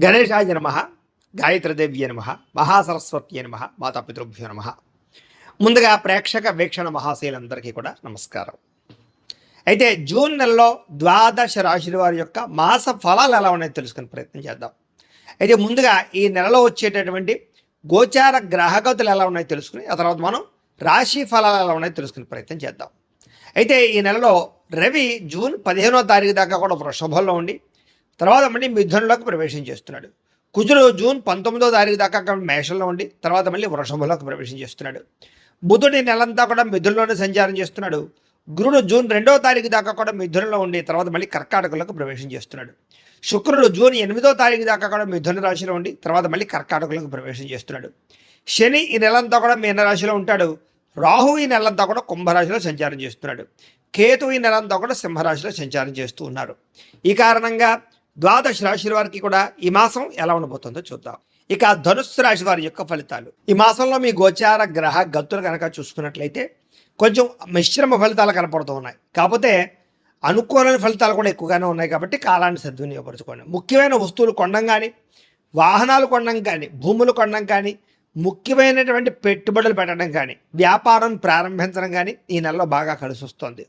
గణేశాయ నమ, గాయత్రీదేవ్య నమ, మహాసరస్వత్యే నమ, మాతాపితృభ్యో నమ. ముందుగా ప్రేక్షక వీక్షణ మహాశైలందరికీ కూడా నమస్కారం. అయితే జూన్ నెలలో ద్వాదశ రాశుల వారి యొక్క మాస ఫలాలు ఎలా ఉన్నాయో తెలుసుకునే ప్రయత్నం చేద్దాం. అయితే ముందుగా ఈ నెలలో వచ్చేటటువంటి గోచార గ్రహగతులు ఎలా ఉన్నాయో తెలుసుకుని ఆ తర్వాత మనం రాశి ఫలాలు ఎలా ఉన్నాయో తెలుసుకునే ప్రయత్నం చేద్దాం. అయితే ఈ నెలలో రవి జూన్ 15వ తారీఖు దాకా కూడా వృషభంలో ఉండి తర్వాత మళ్ళీ మిథునంలోకి ప్రవేశం చేస్తున్నాడు. కుజుడు జూన్ 19వ తారీఖు దాకా మేషంలో ఉండి తర్వాత మళ్ళీ వృషభంలోకి ప్రవేశం చేస్తున్నాడు. బుధుడి నెలంతా కూడా మిథునంలోనే సంచారం చేస్తున్నాడు. గురుడు జూన్ 2వ తారీఖు దాకా కూడా మిథునంలో ఉండి తర్వాత మళ్ళీ కర్కాటకంలోకి ప్రవేశం చేస్తున్నాడు. శుక్రుడు జూన్ 8వ తారీఖు దాకా కూడా మిథున రాశిలో ఉండి తర్వాత మళ్ళీ కర్కాటకంలోకి ప్రవేశం చేస్తున్నాడు. శని ఈ నెలంతా కూడా మీనరాశిలో ఉంటాడు. రాహు ఈ నెలంతా కూడా కుంభరాశిలో సంచారం చేస్తున్నాడు. కేతు ఈ నెలంతా కూడా సింహరాశిలో సంచారం చేస్తూ ఉన్నారు. ఈ కారణంగా ద్వాదశ రాశుల వారికి కూడా ఈ మాసం ఎలా ఉండబోతుందో చూద్దాం. ఇక ధనుస్సు రాశి వారి యొక్క ఫలితాలు. ఈ మాసంలో మీ గోచార గ్రహ గతులు కనుక చూసుకున్నట్లయితే కొంచెం మిశ్రమ ఫలితాలు కనపడుతూ ఉన్నాయి. కాకపోతే అనుకూలమైన ఫలితాలు కూడా ఎక్కువగానే ఉన్నాయి కాబట్టి కాలాన్ని సద్వినియోగపరచుకోండి. ముఖ్యమైన వస్తువులు కొనడం కానీ, వాహనాలు కొనడం కానీ, భూములు కొనడం కానీ, ముఖ్యమైనటువంటి పెట్టుబడులు పెట్టడం కానీ, వ్యాపారం ప్రారంభించడం కానీ ఈ నెలలో బాగా కలిసి వస్తుంది.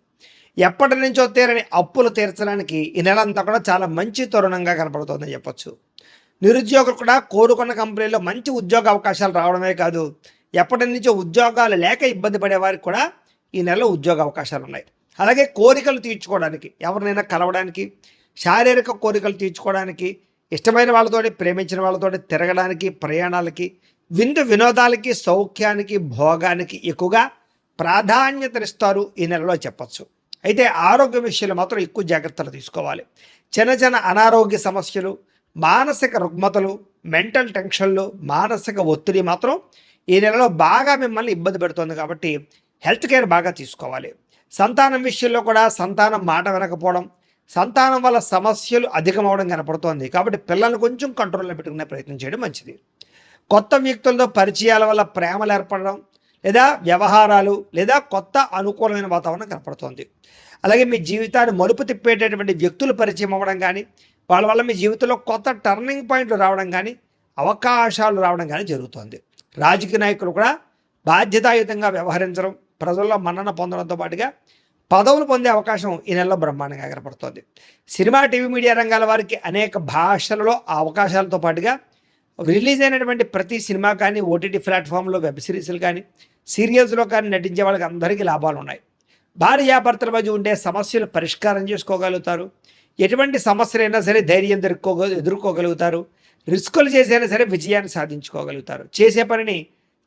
ఎప్పటి నుంచో తీరని అప్పులు తీర్చడానికి ఈ నెల అంతా కూడా చాలా మంచి తరుణంగా కనపడుతుందని చెప్పొచ్చు. నిరుద్యోగులు కూడా కోరుకున్న కంపెనీలో మంచి ఉద్యోగ అవకాశాలు రావడమే కాదు, ఎప్పటి నుంచో ఉద్యోగాలు లేక ఇబ్బంది పడే వారికి కూడా ఈ నెలలో ఉద్యోగ అవకాశాలు ఉన్నాయి. అలాగే కోరికలు తీర్చుకోవడానికి, ఎవరినైనా కలవడానికి, శారీరక కోరికలు తీర్చుకోవడానికి, ఇష్టమైన వాళ్ళతోటి ప్రేమించిన వాళ్ళతోటి తిరగడానికి, ప్రయాణాలకి, విందు వినోదాలకి, సౌఖ్యానికి, భోగానికి ఎక్కువగా ప్రాధాన్యతనిస్తారు ఈ నెలలో చెప్పచ్చు. అయితే ఆరోగ్య విషయంలో మాత్రం ఎక్కువ జాగ్రత్తలు తీసుకోవాలి. చిన్న చిన్న అనారోగ్య సమస్యలు, మానసిక రుగ్మతలు, మెంటల్ టెన్షన్లు, మానసిక ఒత్తిడి మాత్రం ఈ నెలలో బాగా మిమ్మల్ని ఇబ్బంది పెడుతుంది కాబట్టి హెల్త్ కేర్ బాగా తీసుకోవాలి. సంతానం విషయంలో కూడా సంతానం మాట వినకపోవడం, సంతానం వల్ల సమస్యలు అధికమవడం కనపడుతోంది కాబట్టి పిల్లల్ని కొంచెం కంట్రోల్లో పెట్టుకునే ప్రయత్నం చేయడం మంచిది. కొత్త వ్యక్తులతో పరిచయాల వల్ల ప్రేమలు ఏర్పడడం లేదా వ్యవహారాలు లేదా కొత్త అనుకూలమైన వాతావరణం కనపడుతోంది. అలాగే మీ జీవితాన్ని మలుపు తిప్పేటటువంటి వ్యక్తులు పరిచయం అవ్వడం కానీ, వాళ్ళ వల్ల మీ జీవితంలో కొత్త టర్నింగ్ పాయింట్లు రావడం కానీ, అవకాశాలు రావడం కానీ జరుగుతుంది. రాజకీయ నాయకులు కూడా బాధ్యతాయుతంగా వ్యవహరించడం, ప్రజల్లో మన్నన పొందడంతో పాటుగా పదవులు పొందే అవకాశం ఈ నెలలో బ్రహ్మాండంగా కనపడుతుంది. సినిమా, టీవీ, మీడియా రంగాల వారికి అనేక భాషలలో ఆ అవకాశాలతో పాటుగా రిలీజ్ అయినటువంటి ప్రతి సినిమా కానీ, ఓటీటీ ప్లాట్ఫామ్లో వెబ్ సిరీస్లు కానీ, సీరియల్స్లో కానీ నటించే వాళ్ళకి అందరికీ లాభాలు ఉన్నాయి. భార్యాభర్తల మధ్య ఉండే సమస్యలు పరిష్కారం చేసుకోగలుగుతారు. ఎటువంటి సమస్యలైనా సరే ధైర్యం ఎదుర్కోగలుగుతారు. రిస్కులు చేసైనా సరే విజయాన్ని సాధించుకోగలుగుతారు. చేసే పనిని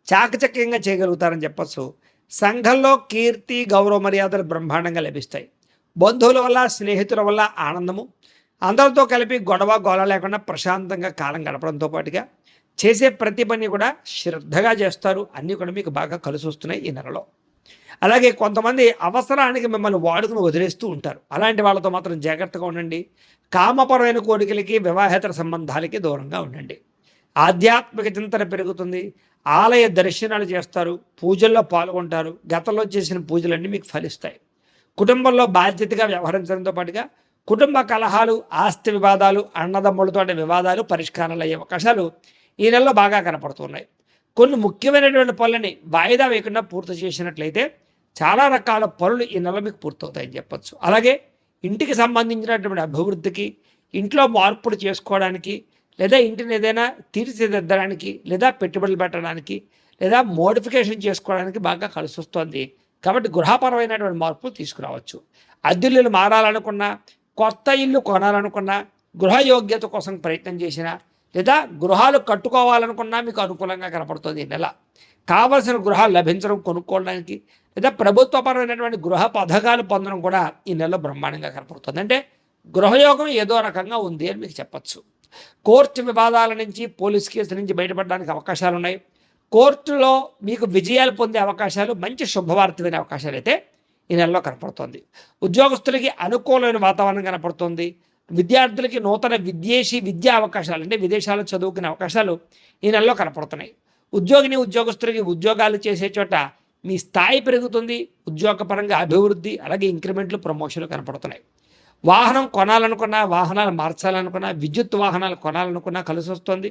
చాకచక్యంగా చేయగలుగుతారని చెప్పచ్చు. సంఘంలో కీర్తి, గౌరవ మర్యాదలు బ్రహ్మాండంగా లభిస్తాయి. బంధువుల వల్ల, స్నేహితుల వల్ల ఆనందము, అందరితో కలిపి గొడవ గోళ లేకుండా ప్రశాంతంగా కాలం గడపడంతో పాటుగా చేసే ప్రతి పని కూడా శ్రద్ధగా చేస్తారు. అన్నీ కూడా మీకు బాగా కలిసి వస్తున్నాయి ఈ నెలలో. అలాగే కొంతమంది అవసరానికి మిమ్మల్ని వాడుకుని వదిలేస్తూ ఉంటారు. అలాంటి వాళ్ళతో మాత్రం జాగ్రత్తగా ఉండండి. కామపరమైన కోరికలకి, వివాహేతర సంబంధాలకి దూరంగా ఉండండి. ఆధ్యాత్మిక చింతన పెరుగుతుంది. ఆలయ దర్శనాలు చేస్తారు, పూజల్లో పాల్గొంటారు. గతంలో చేసిన పూజలన్నీ మీకు ఫలిస్తాయి. కుటుంబంలో బాధ్యతగా వ్యవహరించడంతో పాటుగా కుటుంబ కలహాలు, ఆస్తి వివాదాలు, అన్నదమ్ములతో వివాదాలు పరిష్కారాలు అయ్యే అవకాశాలు ఈ నెలలో బాగా కనపడుతున్నాయి. కొన్ని ముఖ్యమైనటువంటి పనులని వాయిదా వేయకుండా పూర్తి చేసినట్లయితే చాలా రకాల పనులు ఈ నెల మీకు పూర్తవుతాయని చెప్పచ్చు. అలాగే ఇంటికి సంబంధించినటువంటి అభివృద్ధికి, ఇంట్లో మార్పులు చేసుకోవడానికి, లేదా ఇంటిని ఏదైనా తీర్చిదిద్దడానికి, లేదా పెట్టుబడులు పెట్టడానికి, లేదా మోడిఫికేషన్ చేసుకోవడానికి బాగా కలిసి వస్తుంది. కాబట్టి గృహపరమైనటువంటి మార్పులు తీసుకురావచ్చు. అద్దెలు మారాలనుకున్నా, కొత్త ఇల్లు కొనాలనుకున్నా, గృహయోగ్యత కోసం ప్రయత్నం చేసినా, లేదా గృహాలు కట్టుకోవాలనుకున్నా మీకు అనుకూలంగా కనపడుతుంది ఈ నెల. కావలసిన గృహాలు లభించడం, కొనుక్కోవడానికి, లేదా ప్రభుత్వపరమైనటువంటి గృహ పథకాలు పొందడం కూడా ఈ నెలలో బ్రహ్మాండంగా కనపడుతుంది. అంటే గృహయోగం ఏదో రకంగా ఉంది అని మీకు చెప్పచ్చు. కోర్టు వివాదాల నుంచి, పోలీస్ కేసుల నుంచి బయటపడడానికి అవకాశాలు ఉన్నాయి. కోర్టులో మీకు విజయాలు పొందే అవకాశాలు, మంచి శుభవార్త వినే అవకాశాలు అయితే ఈ నెలలో కనపడుతుంది. ఉద్యోగస్తులకి అనుకూలమైన వాతావరణం కనపడుతుంది. విద్యార్థులకి నూతన విదేశీ విద్యా అవకాశాలు, అంటే విదేశాల్లో చదువుకునే అవకాశాలు ఈ నెలలో కనపడుతున్నాయి. ఉద్యోగస్తులకి ఉద్యోగాలు చేసే చోట మీ స్థాయి పెరుగుతుంది. ఉద్యోగపరంగా అభివృద్ధి, అలాగే ఇంక్రిమెంట్లు, ప్రమోషన్లు కనపడుతున్నాయి. వాహనం కొనాలనుకున్నా, వాహనాలు మార్చాలనుకున్నా, విద్యుత్ వాహనాలు కొనాలనుకున్నా కలిసి వస్తుంది.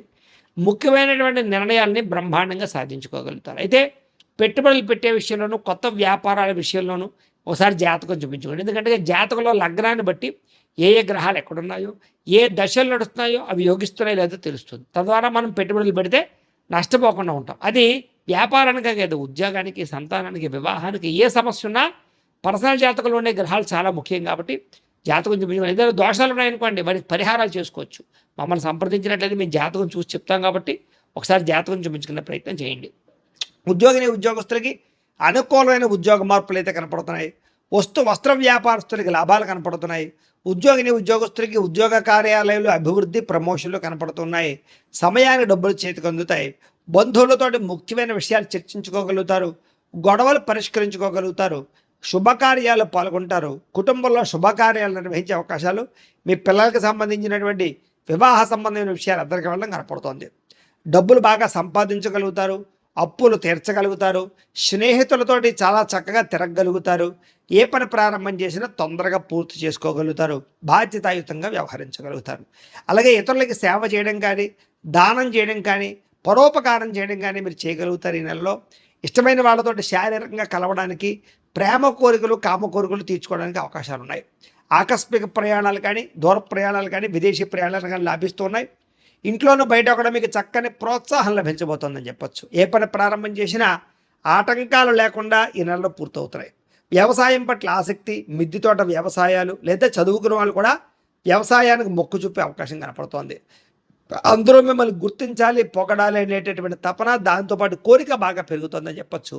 ముఖ్యమైనటువంటి నిర్ణయాల్ని బ్రహ్మాండంగా సాధించుకోగలుగుతారు. అయితే పెట్టుబడులు పెట్టే విషయంలోనూ, కొత్త వ్యాపారాల విషయంలోనూ ఒకసారి జాతకం చూపించుకోండి. ఎందుకంటే జాతకంలో లగ్నాన్ని బట్టి ఏ ఏ గ్రహాలు ఎక్కడున్నాయో, ఏ దశలు నడుస్తున్నాయో అవి యోగిస్తున్నాయో లేదో తెలుస్తుంది. తద్వారా మనం పెట్టుబడులు పెడితే నష్టపోకుండా ఉంటాం. అది వ్యాపారానికే కాదు, ఉద్యోగానికి, సంతానానికి, వివాహానికి ఏ సమస్య ఉన్నా పర్సనల్ జాతకంలో ఉండే గ్రహాలు చాలా ముఖ్యం కాబట్టి జాతకం చూపించుకోండి. ఏదైనా దోషాలు ఉన్నాయనుకోండి వాటికి పరిహారాలు చేసుకోవచ్చు. మమ్మల్ని సంప్రదించినట్లయితే మేము జాతకం చూసి చెప్తాం కాబట్టి ఒకసారి జాతకం చూపించుకునే ప్రయత్నం చేయండి. ఉద్యోగస్తులకి అనుకూలమైన ఉద్యోగ మార్పులు అయితే కనపడుతున్నాయి. వస్త్ర వ్యాపారస్తులకి లాభాలు కనపడుతున్నాయి. ఉద్యోగస్తులకి ఉద్యోగ కార్యాలయాలు అభివృద్ధి, ప్రమోషన్లు కనపడుతున్నాయి. సమయానికి డబ్బులు చేతికి అందుతాయి. బంధువులతోటి ముఖ్యమైన విషయాలు చర్చించుకోగలుగుతారు. గొడవలు పరిష్కరించుకోగలుగుతారు. శుభకార్యాలు పాల్గొంటారు. కుటుంబంలో శుభకార్యాలు నిర్వహించే అవకాశాలు, మీ పిల్లలకు సంబంధించినటువంటి వివాహ సంబంధమైన విషయాలు అందరికీ వెళ్ళడం కనపడుతోంది. డబ్బులు బాగా సంపాదించగలుగుతారు. అప్పులు తీర్చగలుగుతారు. స్నేహితులతోటి చాలా చక్కగా తిరగగలుగుతారు. ఏ పని ప్రారంభం చేసినా తొందరగా పూర్తి చేసుకోగలుగుతారు. బాధ్యతాయుతంగా వ్యవహరించగలుగుతారు. అలాగే ఇతరులకి సేవ చేయడం కానీ, దానం చేయడం కానీ, పరోపకారం చేయడం కానీ మీరు చేయగలుగుతారు. ఈ నెలలో ఇష్టమైన వాళ్ళతోటి శారీరకంగా కలవడానికి, ప్రేమ కోరికలు, కామ కోరికలు తీర్చుకోవడానికి అవకాశాలు ఉన్నాయి. ఆకస్మిక ప్రయాణాలు కానీ, దూర ప్రయాణాలు కానీ, విదేశీ ప్రయాణాలు కానీ లాభిస్తున్నాయి. ఇంట్లోనూ బయట కూడా మీకు చక్కని ప్రోత్సాహం లభించబోతోందని చెప్పొచ్చు. ఏ పని ప్రారంభం చేసినా ఆటంకాలు లేకుండా ఈ నెలలో పూర్తవుతున్నాయి. వ్యవసాయం పట్ల ఆసక్తి, మిద్దె తోట వ్యవసాయాలు లేదా చదువుకున్న వాళ్ళు కూడా వ్యవసాయానికి మొక్కు చూపే అవకాశం కనపడుతోంది. అందరూ మిమ్మల్ని గుర్తించాలి, పొగడాలి అనేటటువంటి తపన, దాంతోపాటు కోరిక బాగా పెరుగుతుందని చెప్పొచ్చు.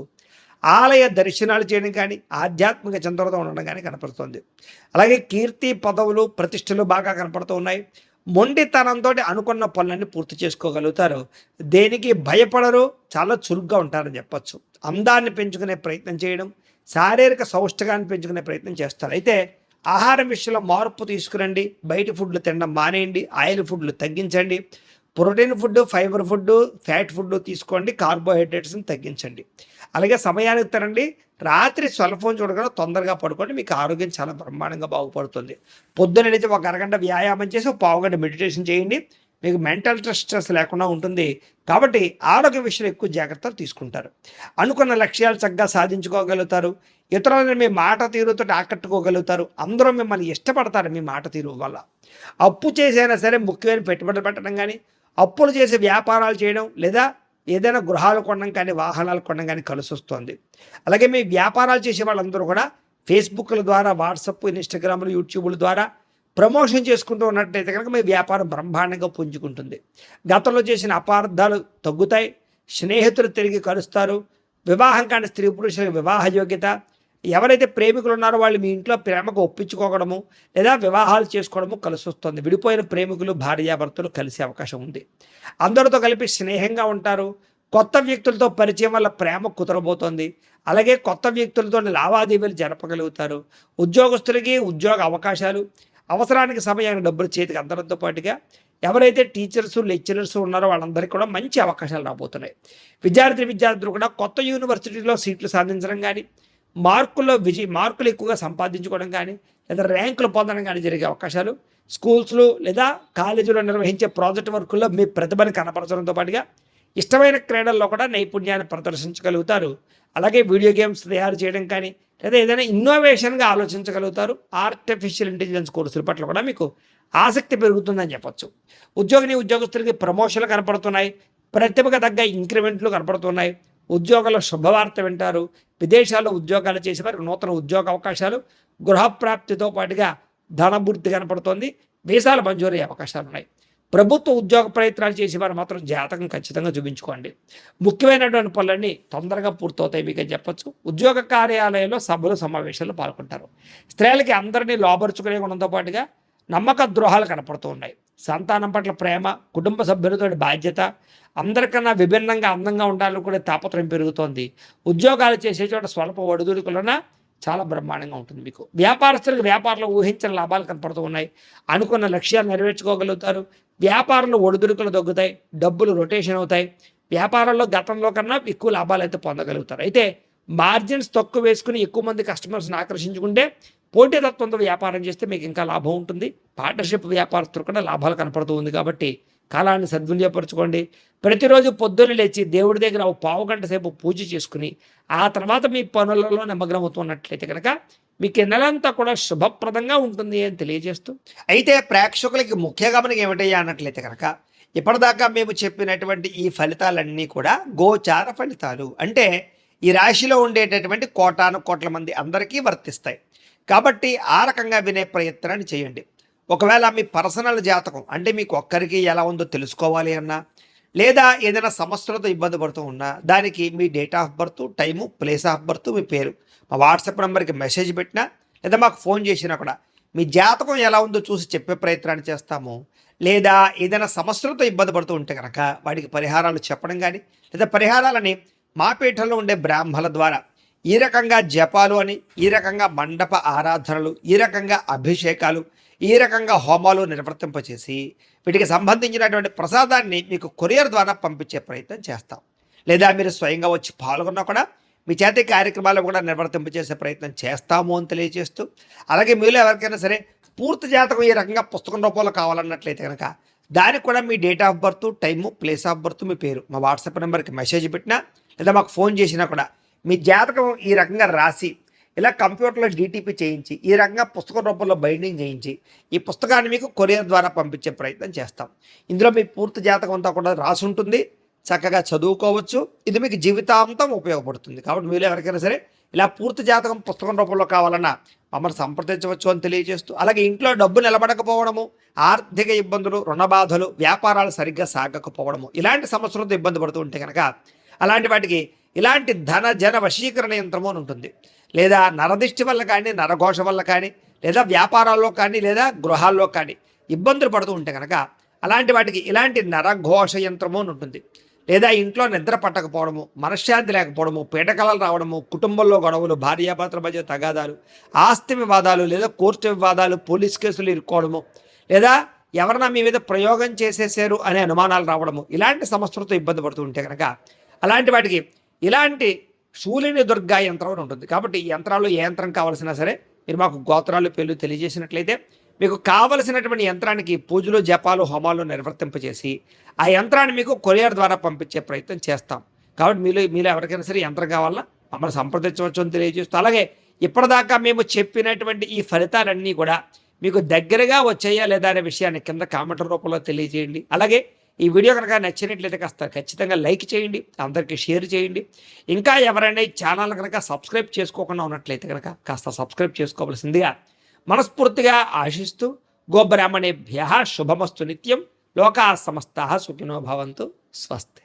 ఆలయ దర్శనాలు చేయడం కానీ, ఆధ్యాత్మిక చింతనతో ఉండడం కానీ కనపడుతుంది. అలాగే కీర్తి, పదవులు, ప్రతిష్టలు బాగా కనపడుతూ ఉన్నాయి. మొండితనంతో అనుకున్న పనులన్నీ పూర్తి చేసుకోగలుగుతారు. దేనికి భయపడరు, చాలా చురుగ్గా ఉంటారని చెప్పచ్చు. అందాన్ని పెంచుకునే ప్రయత్నం చేయడం, శారీరక సౌష్ఠగాన్ని పెంచుకునే ప్రయత్నం చేస్తారు. అయితే ఆహారం విషయంలో మార్పు తీసుకురండి. బయట ఫుడ్లు తినడం మానేయండి. ఆయిల్ ఫుడ్లు తగ్గించండి. Protein food, fibre food, fat food తీసుకోండి. కార్బోహైడ్రేట్స్ని తగ్గించండి. అలాగే సమయానికి తినండి. రాత్రి సెల్ ఫోన్ చూడకుండా తొందరగా పడుకోండి. మీకు ఆరోగ్యం చాలా బ్రహ్మాండంగా బాగుపడుతుంది. పొద్దునైతే ఒక అరగంట వ్యాయామం చేసి, ఒక పావుగంట మెడిటేషన్ చేయండి. మీకు మెంటల్ స్ట్రెస్ లేకుండా ఉంటుంది. కాబట్టి ఆరోగ్య విషయంలో ఎక్కువ జాగ్రత్తలు తీసుకుంటారు. అనుకున్న లక్ష్యాలు చక్కగా సాధించుకోగలుగుతారు. ఇతరులను మీ మాట తీరుతో ఆకట్టుకోగలుగుతారు. అందరూ మిమ్మల్ని ఇష్టపడతారు మీ మాట తీరు వల్ల. అప్పు చేసైనా సరే ముఖ్యమైన పెట్టుబడులు పెట్టడం కానీ, అప్పులు చేసి వ్యాపారాలు చేయడం, లేదా ఏదైనా గృహాలు కొనడం కానీ, వాహనాలు కొనడం కానీ కలిసి వస్తుంది. అలాగే మీ వ్యాపారాలు చేసే వాళ్ళందరూ కూడా ఫేస్బుక్ల ద్వారా, వాట్సాప్, ఇన్స్టాగ్రామ్లు, యూట్యూబ్ల ద్వారా ప్రమోషన్ చేసుకుంటూ ఉన్నట్టయితే కనుక మీ వ్యాపారం బ్రహ్మాండంగా పుంజుకుంటుంది. గతంలో చేసిన అపార్థాలు తగ్గుతాయి. స్నేహితులు తిరిగి కలుస్తారు. వివాహం కాని స్త్రీ పురుషులకు వివాహ యోగ్యత. ఎవరైతే ప్రేమికులు ఉన్నారో వాళ్ళు మీ ఇంట్లో ప్రేమకు ఒప్పించుకోవడము లేదా వివాహాలు చేసుకోవడము కలిసి వస్తుంది. విడిపోయిన ప్రేమికులు, భార్యాభర్తలు కలిసే అవకాశం ఉంది. అందరితో కలిపి స్నేహంగా ఉంటారు. కొత్త వ్యక్తులతో పరిచయం వల్ల ప్రేమ కుదరబోతోంది. అలాగే కొత్త వ్యక్తులతో లావాదేవీలు జరపగలుగుతారు. ఉద్యోగస్తులకి ఉద్యోగ అవకాశాలు, అవసరానికి సమయానికి డబ్బులు చేతికి అందడంతో పాటుగా ఎవరైతే టీచర్స్, లెక్చరర్స్ ఉన్నారో వాళ్ళందరికీ కూడా మంచి అవకాశాలు రాబోతున్నాయి. విద్యార్థులు కూడా కొత్త యూనివర్సిటీలో సీట్లు సాధించడం కానీ, మార్కులు ఎక్కువగా సంపాదించుకోవడం కానీ, లేదా ర్యాంకులు పొందడం కానీ జరిగే అవకాశాలు, స్కూల్స్లో లేదా కాలేజీలో నిర్వహించే ప్రాజెక్ట్ వర్కుల్లో మీ ప్రతిభను కనపరచడంతో పాటుగా ఇష్టమైన క్రీడల్లో కూడా నైపుణ్యాన్ని ప్రదర్శించగలుగుతారు. అలాగే వీడియో గేమ్స్ తయారు చేయడం కానీ, లేదా ఏదైనా ఇన్నోవేషన్గా ఆలోచించగలుగుతారు. ఆర్టిఫిషియల్ ఇంటెలిజెన్స్ కోర్సుల పట్ల కూడా మీకు ఆసక్తి పెరుగుతుందని చెప్పొచ్చు. ఉద్యోగస్తులకి ప్రమోషన్లు కనపడుతున్నాయి. ప్రతిభకు తగ్గ ఇంక్రిమెంట్లు కనపడుతున్నాయి. ఉద్యోగాల్లో శుభవార్త వింటారు. విదేశాల్లో ఉద్యోగాలు చేసేవారికి నూతన ఉద్యోగ అవకాశాలు, గృహప్రాప్తితో పాటుగా ధనభృద్ధి కనపడుతోంది. వీసాలు మంజూరయ్యే అవకాశాలు ఉన్నాయి. ప్రభుత్వ ఉద్యోగ ప్రయత్నాలు చేసేవారు మాత్రం జాతకం ఖచ్చితంగా చూపించుకోండి. ముఖ్యమైనటువంటి పనులన్నీ తొందరగా పూర్తవుతాయి మీకు అని చెప్పొచ్చు. ఉద్యోగ కార్యాలయంలో సభలు, సమావేశాలు పాల్గొంటారు. స్త్రీలకి అందరినీ లోబరుచుకునే గుణంతో పాటుగా నమ్మక ద్రోహాలు కనపడుతూ ఉన్నాయి. సంతానం పట్ల ప్రేమ, కుటుంబ సభ్యులతో బాధ్యత, అందరికన్నా విభిన్నంగా అందంగా ఉండాలని కూడా తాపత్రయం పెరుగుతోంది. ఉద్యోగాలు చేసే చోట స్వల్ప ఒడిదుడుకులన్నా చాలా బ్రహ్మాండంగా ఉంటుంది మీకు. వ్యాపారస్తులకు వ్యాపారంలో ఊహించిన లాభాలు కనపడుతూ ఉన్నాయి. అనుకున్న లక్ష్యాలు నెరవేర్చుకోగలుగుతారు. వ్యాపారంలో ఒడిదుడుకులు తగ్గుతాయి. డబ్బులు రొటేషన్ అవుతాయి. వ్యాపారంలో గతంలో కన్నా ఎక్కువ లాభాలు అయితే పొందగలుగుతారు. అయితే మార్జిన్స్ తక్కువ వేసుకుని ఎక్కువ మంది కస్టమర్స్ని ఆకర్షించుకుంటే పోటీతత్వంతో వ్యాపారం చేస్తే మీకు ఇంకా లాభం ఉంటుంది. పార్ట్నర్షిప్ వ్యాపారస్తులు కూడా లాభాలు కనపడుతూ ఉంది కాబట్టి కాలాన్ని సద్వినియోగపరచుకోండి. ప్రతిరోజు పొద్దున్న లేచి దేవుడి దగ్గర ఒక పావుగంట సేపు పూజ చేసుకుని ఆ తర్వాత మీ పనులలో నిమగ్నమవుతున్నట్లయితే కనుక మీకు ఈ నెలంతా కూడా శుభప్రదంగా ఉంటుంది అని తెలియజేస్తూ, అయితే ప్రేక్షకులకి ముఖ్య గమనిక ఏమిటయ్యా అన్నట్లయితే కనుక ఇప్పటిదాకా మేము చెప్పినటువంటి ఈ ఫలితాలన్నీ కూడా గోచార ఫలితాలు, అంటే ఈ రాశిలో ఉండేటటువంటి కోటాను కోట్ల మంది అందరికీ వర్తిస్తాయి. కాబట్టి ఆ రకంగా వినే ప్రయత్నాన్ని చేయండి. ఒకవేళ మీ పర్సనల్ జాతకం అంటే మీకు ఒక్కరికి ఎలా ఉందో తెలుసుకోవాలి అన్నా, లేదా ఏదైనా సమస్యలతో ఇబ్బంది పడుతూ ఉన్నా దానికి మీ date of birth, time, place of birth, మీ పేరు మా వాట్సాప్ నెంబర్కి మెసేజ్ పెట్టినా లేదా మాకు ఫోన్ చేసినా కూడా మీ జాతకం ఎలా ఉందో చూసి చెప్పే ప్రయత్నాన్ని చేస్తాము. లేదా ఏదైనా సమస్యలతో ఇబ్బంది పడుతూ ఉంటే కనుక వాటికి పరిహారాలు చెప్పడం కానీ, లేదా పరిహారాలని మా పీఠంలో ఉండే బ్రాహ్మణుల ద్వారా ఈ రకంగా జపాలు అని, ఈ రకంగా మండప ఆరాధనలు, ఈ రకంగా అభిషేకాలు, ఈ రకంగా హోమాలు నిర్వర్తింపచేసి వీటికి సంబంధించినటువంటి ప్రసాదాన్ని మీకు కొరియర్ ద్వారా పంపించే ప్రయత్నం చేస్తాం. లేదా మీరు స్వయంగా వచ్చి పాల్గొన్నా కూడా మీ చేతి కార్యక్రమాలు కూడా నిర్వర్తింపచేసే ప్రయత్నం చేస్తాము అని తెలియజేస్తూ, అలాగే మీలో ఎవరికైనా సరే పూర్తి జాతకం ఈ రకంగా పుస్తకం రూపంలో కావాలన్నట్లయితే కనుక దానికి కూడా మీ date of birth, time, place of birth, మీ పేరు మా వాట్సాప్ నెంబర్కి మెసేజ్ పెట్టినా లేదా మాకు ఫోన్ చేసినా కూడా మీ జాతకం ఈ రకంగా రాసి ఇలా కంప్యూటర్లో డీటీపీ చేయించి ఈ రకంగా పుస్తకం రూపంలో బైండింగ్ చేయించి ఈ పుస్తకాన్ని మీకు కొరియర్ ద్వారా పంపించే ప్రయత్నం చేస్తాం. ఇందులో మీ పూర్తి జాతకం అంతా కూడా రాసి ఉంటుంది, చక్కగా చదువుకోవచ్చు. ఇది మీకు జీవితాంతం ఉపయోగపడుతుంది. కాబట్టి మీరు ఎవరికైనా సరే ఇలా పూర్తి జాతకం పుస్తకం రూపంలో కావాలన్నా మమ్మల్ని సంప్రదించవచ్చు అని తెలియజేస్తూ, అలాగే ఇంట్లో డబ్బు నిలబడకపోవడము, ఆర్థిక ఇబ్బందులు, రుణ బాధలు, వ్యాపారాలు సరిగ్గా సాగకపోవడము, ఇలాంటి సమస్యలతో ఇబ్బంది పడుతూ ఉంటే కనుక అలాంటి వాటికి ఇలాంటి ధన జన వశీకరణ యంత్రము అని ఉంటుంది. లేదా నరదిష్టి వల్ల కానీ, నరఘోష వల్ల కానీ, లేదా వ్యాపారాల్లో కానీ, లేదా గృహాల్లో కానీ ఇబ్బందులు పడుతూ ఉంటే కనుక అలాంటి వాటికి ఇలాంటి నరఘోష యంత్రము అని ఉంటుంది. లేదా ఇంట్లో నిద్ర పట్టకపోవడము, మనశ్శాంతి లేకపోవడము, పీడకలలు రావడము, కుటుంబంలో గొడవలు, భార్యాభర్తల మధ్య తగాదాలు, ఆస్తి వివాదాలు, లేదా కోర్టు వివాదాలు, పోలీస్ కేసులు ఇరుక్కోవడము, లేదా ఎవరన్నా మీ మీద ప్రయోగం చేసేసారు అనే అనుమానాలు రావడము, ఇలాంటి సమస్యలతో ఇబ్బంది పడుతూ ఉంటే కనుక అలాంటి వాటికి ఇలాంటి శూలిని దుర్గా యంత్రం అని ఉంటుంది. కాబట్టి ఈ యంత్రాల్లో ఏ యంత్రం కావాల్సినా సరే మీరు మాకు గోత్రాలు, పేర్లు తెలియజేసినట్లయితే మీకు కావలసినటువంటి యంత్రానికి పూజలు, జపాలు, హోమాలు నిర్వర్తింపజేసి ఆ యంత్రాన్ని మీకు కొరియర్ ద్వారా పంపించే ప్రయత్నం చేస్తాం. కాబట్టి మీలో ఎవరికైనా సరే యంత్రం కావాలన్నా మమ్మల్ని సంప్రదించవచ్చు అని తెలియజేస్తూ, అలాగే ఇప్పటిదాకా మేము చెప్పినటువంటి ఈ ఫలితాలన్నీ కూడా మీకు దగ్గరగా వచ్చాయా లేదా అనే విషయాన్ని కింద కామెంట్ రూపంలో తెలియజేయండి. అలాగే ఈ వీడియో కనుక నచ్చినట్లయితే కాస్త ఖచ్చితంగా లైక్ చేయండి, అందరికీ షేర్ చేయండి. ఇంకా ఎవరైనా ఈ ఛానల్ కనుక సబ్స్క్రైబ్ చేసుకోకుండా ఉన్నట్లయితే కనుక కాస్త సబ్స్క్రైబ్ చేసుకోవాల్సిందిగా మనస్ఫూర్తిగా ఆశిస్తూ, గోబ్రాహ్మణేభ్యః శుభమస్తు నిత్యం, లోకాః సమస్తాః సుఖినో భవంతు, స్వస్తి.